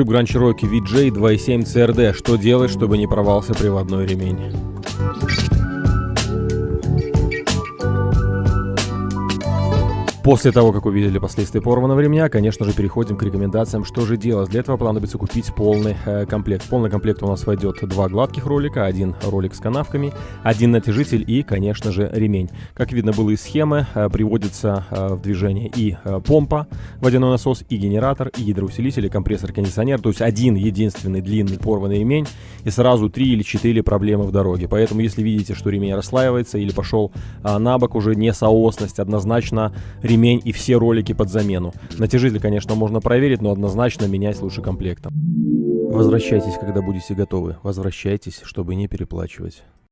Grand Cherokee VJ 2.7 CRD. Что делать, чтобы не порвался приводной ремень? После того, как увидели последствия порванного ремня, конечно же, переходим к рекомендациям, что же делать. Для этого понадобится купить полный комплект. В полный комплект у нас войдет 2 гладких ролика, 1 ролик с канавками, 1 натяжитель и, конечно же, ремень. Как видно было из схемы, приводится в движение и помпа, водяной насос, и генератор, и гидроусилитель, и компрессор-кондиционер. То есть один единственный длинный порванный ремень и сразу 3 или 4 проблемы в дороге. Поэтому, если видите, что ремень расслаивается или пошел на бок, уже не соосность, однозначно ремень и все ролики под замену. Натяжитель, конечно, можно проверить, но однозначно менять лучше комплектом. Возвращайтесь, когда будете готовы. Возвращайтесь, чтобы не переплачивать.